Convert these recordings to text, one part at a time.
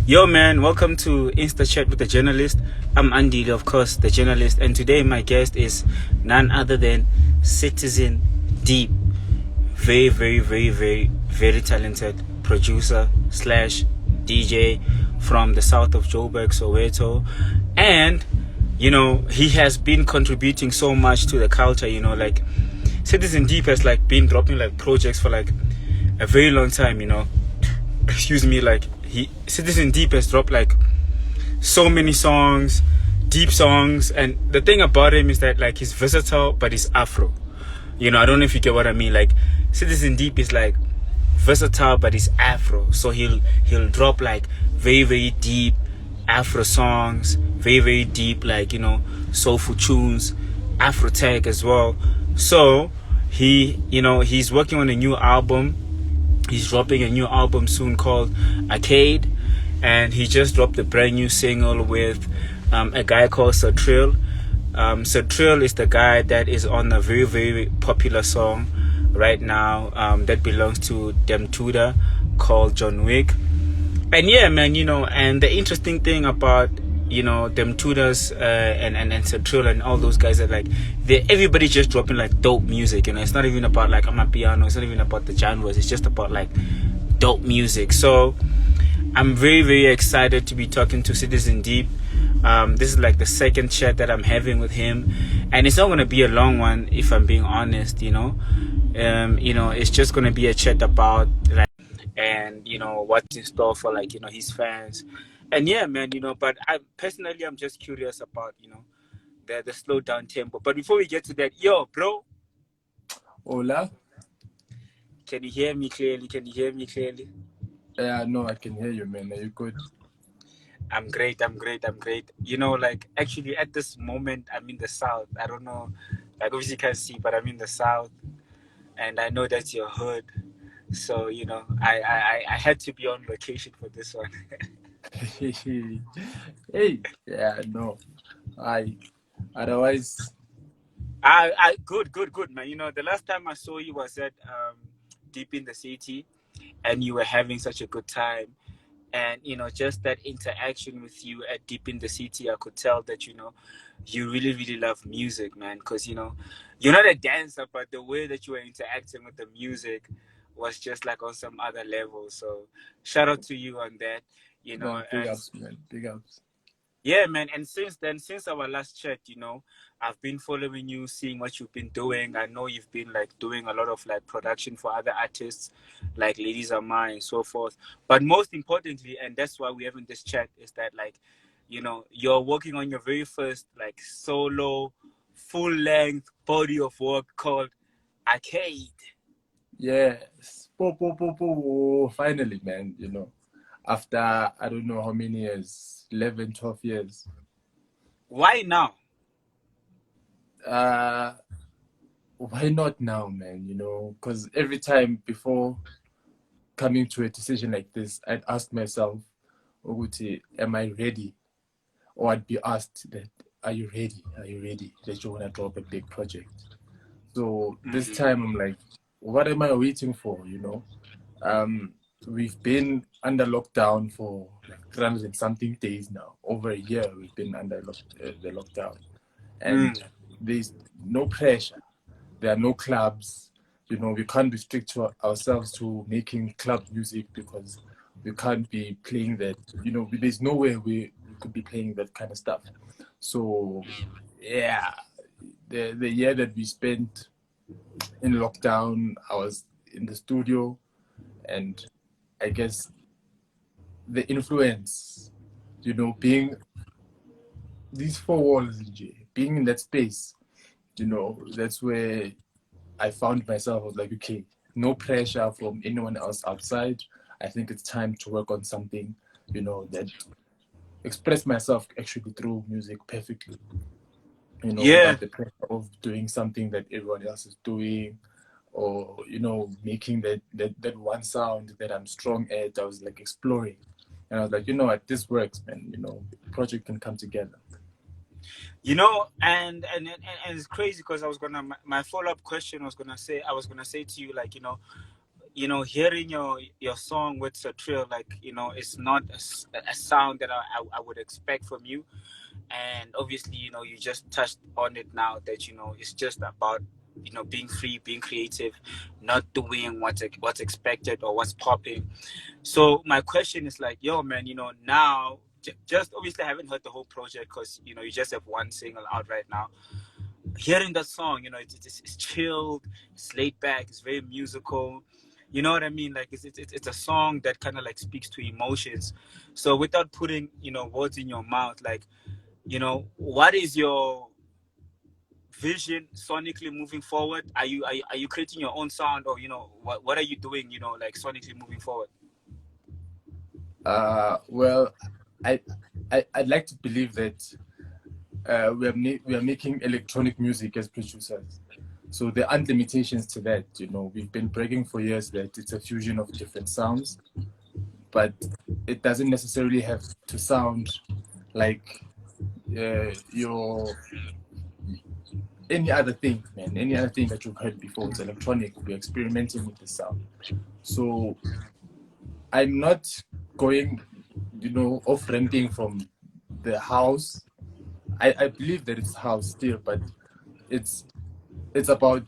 Yo man, welcome to Insta Chat with the Journalist. I'm Andy, of course, the journalist, and today my guest is none other than Citizen Deep. Very talented producer slash DJ from the south of Joburg, Soweto. And you know, he has been contributing so much to the culture, you know, like Citizen Deep has like been dropping like projects for like a very long time, you know. Excuse me, like Citizen Deep has dropped like so many songs, deep songs, and the thing about him is that like he's versatile but he's Afro. You know, I don't know if you get what I mean. Like Citizen Deep is like versatile but he's Afro. So he'll drop like very deep Afro songs, very deep, like, you know, soulful tunes, Afro tag as well. So he's working on a new album. He's dropping a new album soon called Arcade, and he just dropped a brand new single with a guy called Sir Trill. Sir Trill is the guy that is on a very popular song right now that belongs to Dem Tuda called John Wick. And yeah, man, you know, and the interesting thing about, you know, Dem Tudas and Sir Trill and all those guys are like, everybody just dropping like dope music, you know. It's not even about like I'm a piano, it's not even about the genres, it's just about like dope music. So I'm very excited to be talking to Citizen Deep. This is like the second chat that I'm having with him, and it's not going to be a long one if I'm being honest, you know. It's just going to be a chat about like, and you know, what's in store for like, you know, his fans. And yeah, man, you know, but I'm just curious about, you know, the slow down tempo. But before we get to that, yo, bro. Hola. Can you hear me clearly? Yeah, no, I can hear you, man. Are you good? I'm great. You know, like, actually, at this moment, I'm in the south. I don't know, like, obviously you can't see, but I'm in the south. And I know that's your hood. So, you know, I had to be on location for this one. Hey, yeah, no. Otherwise. Good, man. You know, the last time I saw you was at Deep in the City, and you were having such a good time. And, you know, just that interaction with you at Deep in the City, I could tell that, you know, you really love music, man. Because, you know, you're not a dancer, but the way that you were interacting with the music was just like on some other level. So shout out to you on that, you know. No, big ups, man. Big ups. Yeah, man. And since our last chat, you know, I've been following you, seeing what you've been doing. I know you've been like doing a lot of like production for other artists like Ladies Are Mine and so forth. But most importantly, and that's why we're having this chat, is that like, you know, you're working on your very first like solo, full length body of work called Arcade. Yes. Finally, man, you know. After I don't know how many years, 11, 12 years. Why now? Why not now, man? You know, because every time before coming to a decision like this, I'd ask myself, am I ready? Or I'd be asked that, are you ready? Are you ready that you want to drop a big project? So this time I'm like, what am I waiting for, you know? We've been under lockdown for like 300 and something days now. Over a year we've been under the lockdown. And there's no pressure. There are no clubs. You know, we can't restrict ourselves to making club music because we can't be playing that. You know, there's nowhere we could be playing that kind of stuff. So, yeah, the year that we spent in lockdown, I was in the studio, and I guess the influence, you know, being these four walls, being in that space, you know, that's where I found myself. I was like, okay, no pressure from anyone else outside. I think it's time to work on something, you know, that express myself actually through music perfectly. You know, without the pressure of doing something that everyone else is doing, or, you know, making that one sound that I'm strong at. I was like exploring, and I was like, you know what, this works, man. You know, the project can come together. You know, and it's crazy because my follow-up question was gonna say to you, like, you know, hearing your song with Sir Trill, like, it's not a sound that I would expect from you. And obviously, you just touched on it now that, it's just about, being free, being creative, not doing what's expected or what's popping. So my question is like, yo, man, now, just obviously I haven't heard the whole project because, you just have one single out right now. Hearing that song, it's chilled, it's laid back, it's very musical. You know what I mean? Like, it's a song that kind of like speaks to emotions. So without putting, words in your mouth, like, what is your vision sonically moving forward? Are you creating your own sound, or what are you doing, like sonically moving forward? Well, I'd like to believe that we are making electronic music as producers. So there aren't limitations to that. We've been bragging for years that it's a fusion of different sounds, but it doesn't necessarily have to sound like your any other thing, man. Any other thing that you've heard before. It's electronic. We're experimenting with the sound. So I'm not going, off renting from the house. I believe that it's house still, but it's about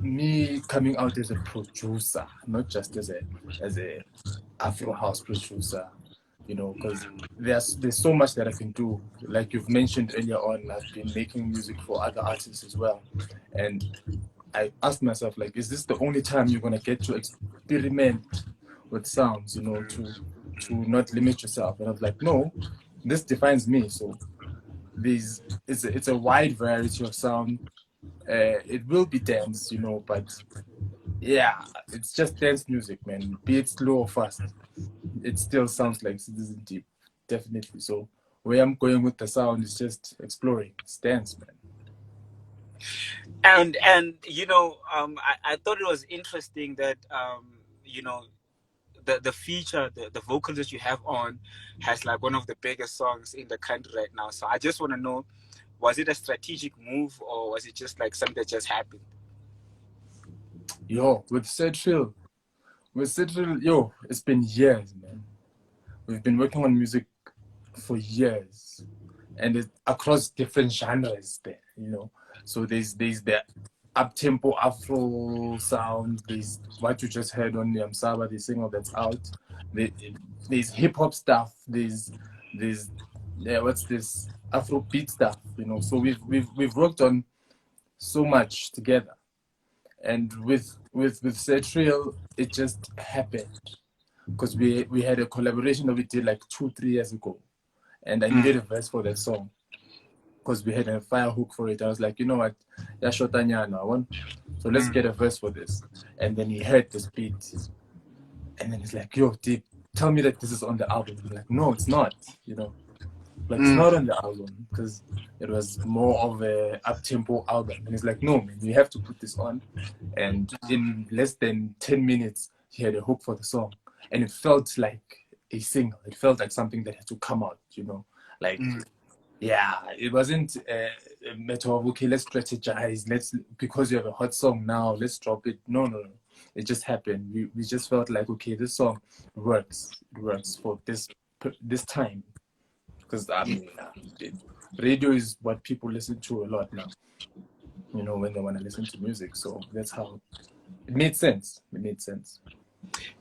me coming out as a producer, not just as a Afro house producer, because there's so much that I can do. Like you've mentioned earlier on, I've been making music for other artists as well, and I asked myself, like, is this the only time you're gonna get to experiment with sounds, to not limit yourself? And I was like, no, this defines me. So it's a wide variety of sound. It will be dance, but yeah, it's just dance music, man. Be it slow or fast, it still sounds like Citizen Deep, definitely. So where I'm going with the sound is just exploring. It's dance, man. And I thought it was interesting that the feature, the vocals that you have on has like one of the biggest songs in the country right now. So I just want to know, was it a strategic move, or was it just like something that just happened? Yo, with Sir Trill, yo, it's been years, man. We've been working on music for years, and it's across different genres there. So there's the up-tempo Afro sound, there's what you just heard on the Saba, the single that's out. There's hip-hop stuff, there's what's this Afro beat stuff, So we've worked on so much together. And with Sir Trill, it just happened because we had a collaboration that we did like 2-3 years ago, and I needed a verse for that song because we had a fire hook for it. I was like, you know what, so let's get a verse for this. And then he heard this beat, and then he's like, yo, Deep, tell me that this is on the album. I'm like, no, it's not. Like, it's not on the album because it was more of a up-tempo album. And he's like, no, man, you have to put this on. And in less than 10 minutes, he had a hook for the song. And it felt like a single. It felt like something that had to come out, Like, yeah, it wasn't a matter of, okay, let's strategize. Because you have a hot song now, let's drop it. No. It just happened. We just felt like, okay, this song works. It works for this time. Because radio is what people listen to a lot now, when they want to listen to music. So that's how it made sense.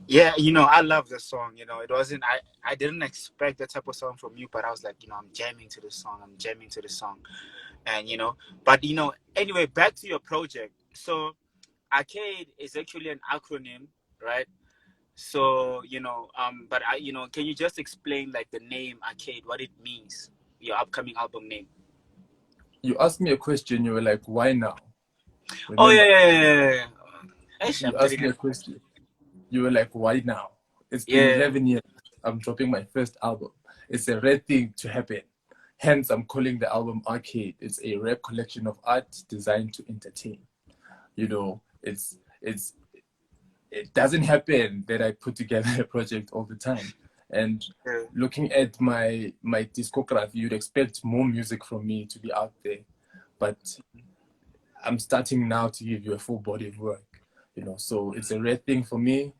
Yeah, I love the song. It wasn't, I didn't expect that type of song from you, but I was like, I'm jamming to the song. And, but, anyway, back to your project. So Arcade is actually an acronym, right? So, but can you just explain like the name Arcade, what it means, your upcoming album name? You asked me a question, you were like, why now? Remember? Oh, yeah. You asked me a question. You were like, why now? It's been 11 years. I'm dropping my first album. It's a rare thing to happen. Hence, I'm calling the album Arcade. It's a rare collection of art designed to entertain. It doesn't happen that I put together a project all the time. And looking at my discography, you'd expect more music from me to be out there. But I'm starting now to give you a full body of work. So it's a rare thing for me.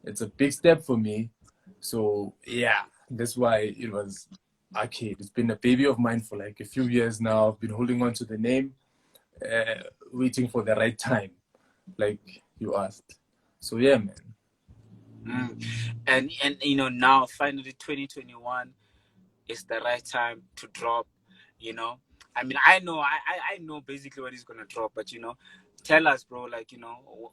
it's a big step for me. So yeah, that's why it was Arcade. It's been a baby of mine for like a few years now. I've been holding on to the name, waiting for the right time, like you asked. So yeah, man. And now finally 2021 is the right time to drop. I mean, I know basically when it's gonna drop, but tell us, bro, like,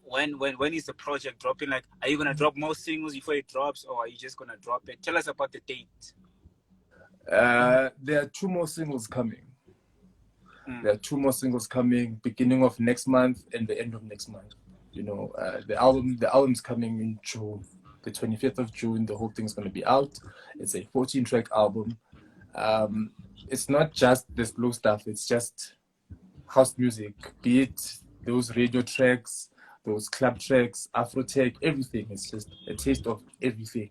when is the project dropping? Like, are you gonna drop more singles before it drops, or are you just gonna drop it? Tell us about the date. There are two more singles coming. There are two more singles coming, beginning of next month and the end of next month. The album's coming in June, the 25th of June. The whole thing's gonna be out. It's a 14-track album. It's not just the slow stuff. It's just house music, be it those radio tracks, those club tracks, Afro tech, everything. It's just a taste of everything.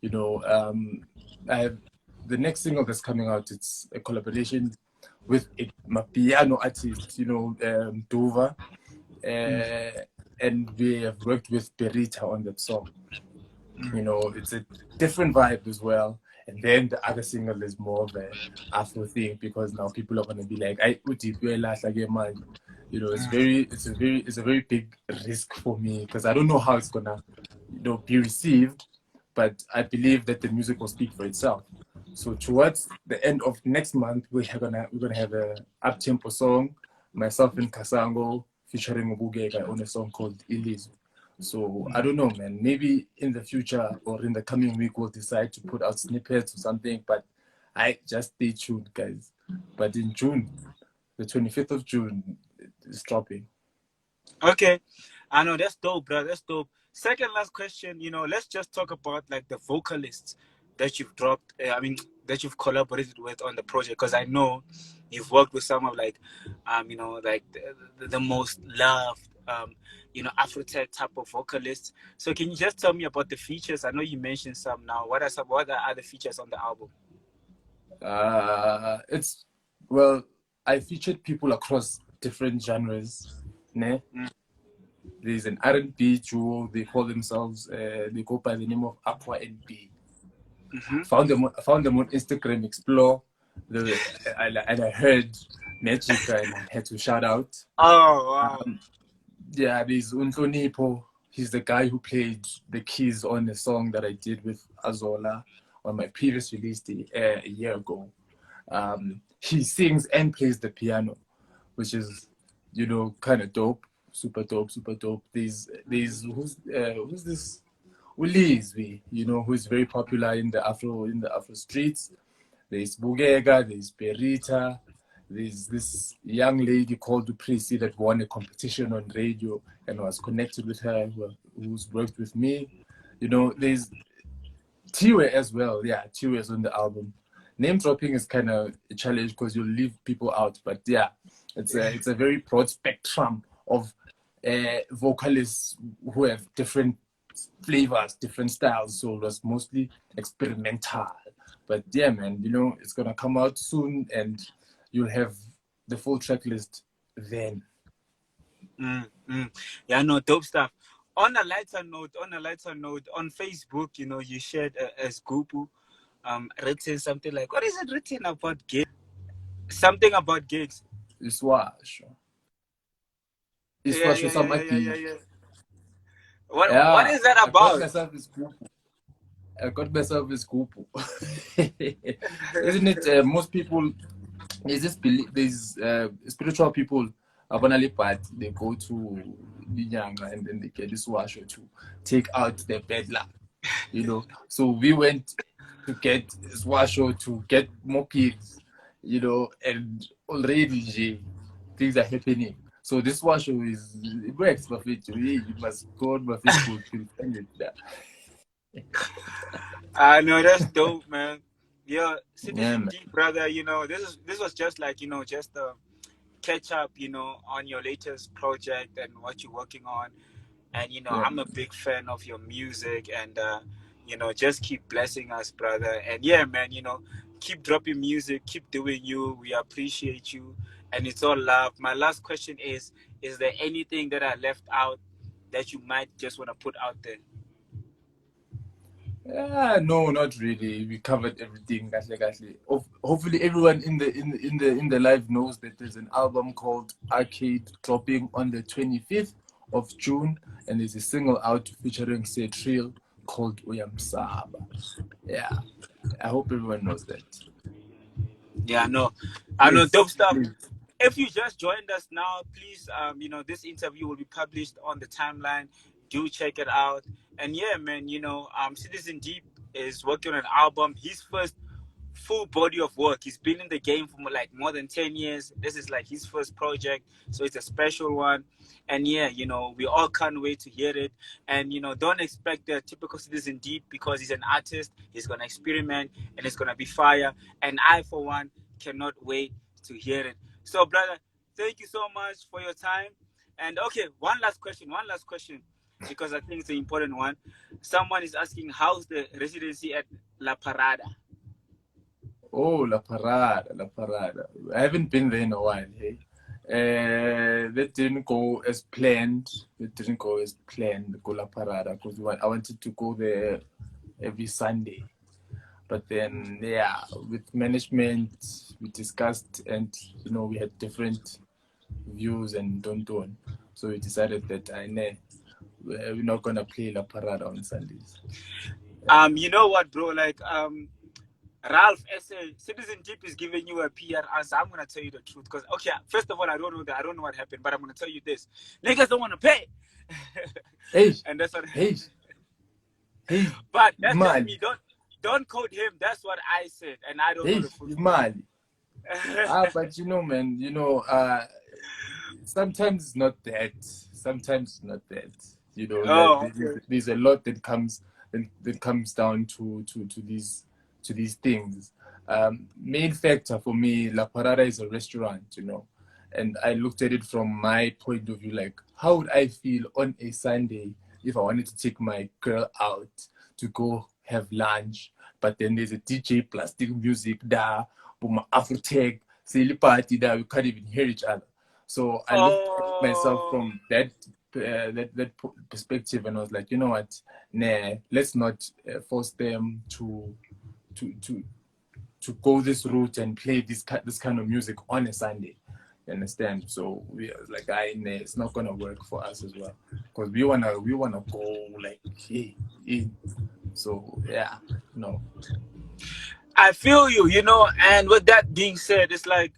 I have the next single that's coming out. It's a collaboration with my piano artist, Dova, and we have worked with Berita on that song. It's a different vibe as well. And then the other single is more of an Afro thing, because now people are gonna be like, it's a very big risk for me, because I don't know how it's gonna be received, but I believe that the music will speak for itself. So towards the end of next month, we're gonna have a up-tempo song, myself and Kasango featuring Ubugega on a song called Lizwi. So I don't know, man. Maybe in the future or in the coming week we'll decide to put out snippets or something. But I just stay tuned, guys. But in June, the 25th of June, it's dropping. Okay, I know, that's dope, bro. That's dope. Second last question. Let's just talk about like the vocalists that you've dropped. That you've collaborated with on the project, because I know you've worked with some of like, like the most loved, Afrotech type of vocalists. So can you just tell me about the features? I know you mentioned some now. What are other features on the album? I featured people across different genres. Ne? There's an R&B duo. They call themselves. They go by the name of Aqua and B. Found them on Instagram, explore, and I heard Magic and I had to shout out. Oh wow! There's Untlonipo. He's the guy who played the keys on the song that I did with Azola on my previous release a year ago. He sings and plays the piano, which is kind of dope, super dope, super dope. There's who's this? Lizwi, who's very popular in the Afro streets. There's Bugega, there's Berita, there's this young lady called Prissy that won a competition on radio and was connected with her, who's worked with me. There's Thiwe as well. Yeah, Thiwe is on the album. Name dropping is kind of a challenge because you'll leave people out, but yeah, it's a very broad spectrum of vocalists who have different flavors, different styles, so it was mostly experimental. But yeah, man, it's gonna come out soon and you'll have the full track list then. Yeah, no, dope stuff. On a lighter note, on Facebook, you shared as Gupu written something like, what is it written about gigs? Something about gigs. It's wash. Yeah. What is that about? I got myself as Gupu. Isn't it? Most people, there's spiritual people, they go to Binyanga and then they get this washer to take out their bad luck, So we went to get this washer to get more kids, and already things are happening. So this washer it works perfect. You must go on my Facebook to find it. I know, that's dope, man. Yeah, Citizen Deep, brother. This was just like just a catch up, on your latest project and what you're working on. And I'm a big fan of your music, and just keep blessing us, brother. And yeah, man, keep dropping music, keep doing you. We appreciate you, and it's all love. My last question is there anything that I left out that you might just want to put out there? No, not really. We covered everything. Hopefully, everyone in the live knows that there's an album called Arcade dropping on the 25th of June, and there's a single out featuring Sir Trill called Uyamsaba. Yeah, I hope everyone knows that. Yeah, I know, dope stuff. Please. If you just joined us now, please, this interview will be published on the timeline. Do check it out. And yeah, man, Citizen Deep is working on an album. His first full body of work. He's been in the game for like more than 10 years. This is like his first project, so it's a special one. And yeah, we all can't wait to hear it. And don't expect the typical Citizen Deep, because he's an artist. He's gonna experiment, and it's gonna be fire. And I, for one, cannot wait to hear it. So, brother, thank you so much for your time. And okay, one last question, because I think it's an important one. Someone is asking, how's the residency at La Parada? Oh, La Parada. I haven't been there in a while, hey. That didn't go as planned. Go La Parada, because I wanted to go there every Sunday. But then, yeah, with management, we discussed, and we had different views and don't. So we decided that we're not gonna play La Parada on Sundays. You know what, bro? Like, Ralph, Citizen Deep is giving you a PR answer. I'm gonna tell you the truth, because okay, first of all, I don't know what happened, but I'm gonna tell you this: niggas don't want to pay. Hey, and that's what. Hey, but that's just me. Don't quote him. That's what I said, and I don't know the full Mali. But man, sometimes it's not that. There's a lot that comes down to these things. Main factor for me, La Parada is a restaurant, and I looked at it from my point of view, like, how would I feel on a Sunday if I wanted to take my girl out to go have lunch, but then there's a DJ plastic music there, but my Afrotech, silly party there, we can't even hear each other. So I looked at myself from that perspective, and I was like, you know what, nah, let's not force them to go this route and play this kind of music on a Sunday. You understand? So we was like, it's not gonna work for us as well, because we wanna go like in. So yeah, no. I feel you, and with that being said, it's like,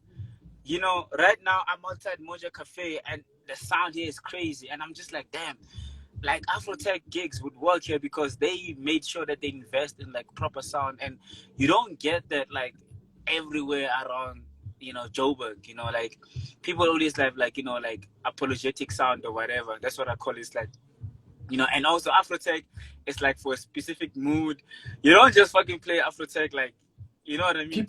right now I'm outside Moja Cafe, and the sound here is crazy, and I'm just like, damn, like Afrotech gigs would work here, because they made sure that they invest in like proper sound, and you don't get that like everywhere around, Joburg, like people always have like, like apologetic sound or whatever. That's what I call it. It's like, and also Afrotech, it's like for a specific mood. You don't just fucking play Afrotech, like, you know what I mean?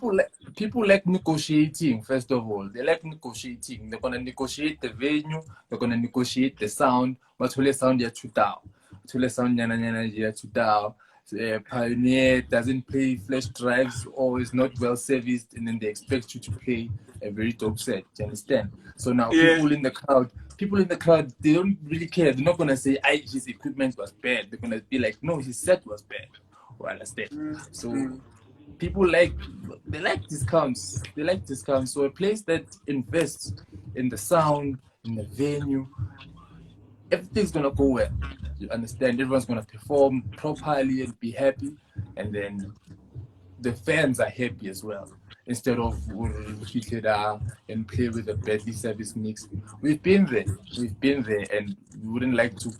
People like negotiating, first of all. They like negotiating. They're going to negotiate the venue. They're going to negotiate the sound. But whole sound ya chutao. Whole sound ya chutao. Pioneer doesn't play flash drives, or is not well serviced, and then they expect you to play a very dope set. Do you understand? So now people in the crowd, they don't really care. They're not going to say, his equipment was bad. They're going to be like, no, his set was bad. You understand? So people like discounts. So a place that invests in the sound, in the venue, everything's gonna go well. You understand? Everyone's gonna perform properly and be happy, and then the fans are happy as well. Instead of hit it out and play with a badly service mix. We've been there, and we wouldn't like to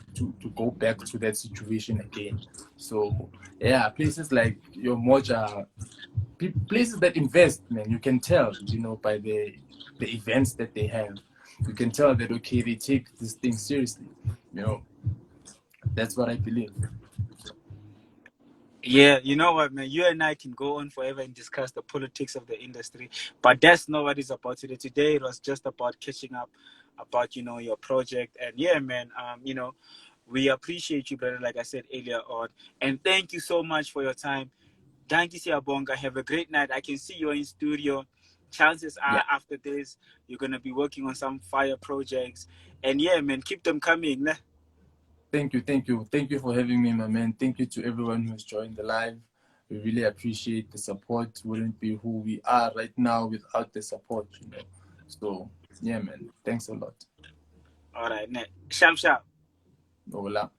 go back to that situation again. So yeah, places like your Moja, places that invest, man, you can tell, by the events that they have. You can tell that, okay, they take this thing seriously. That's what I believe. Yeah, you know what, man? You and I can go on forever and discuss the politics of the industry, but that's not what it's about today. Today, it was just about catching up about, your project. And yeah, man, we appreciate you, brother, like I said earlier on. And thank you so much for your time. Thank you, Siyabonga. Have a great night. I can see you in studio. Chances are after this, you're going to be working on some fire projects. And yeah, man, keep them coming. Nah? Thank you for having me, my man. Thank you to everyone who has joined the live. We really appreciate the support. Wouldn't be who we are right now without the support, you know. So yeah, man. Thanks a lot. All right, sharp. Hola.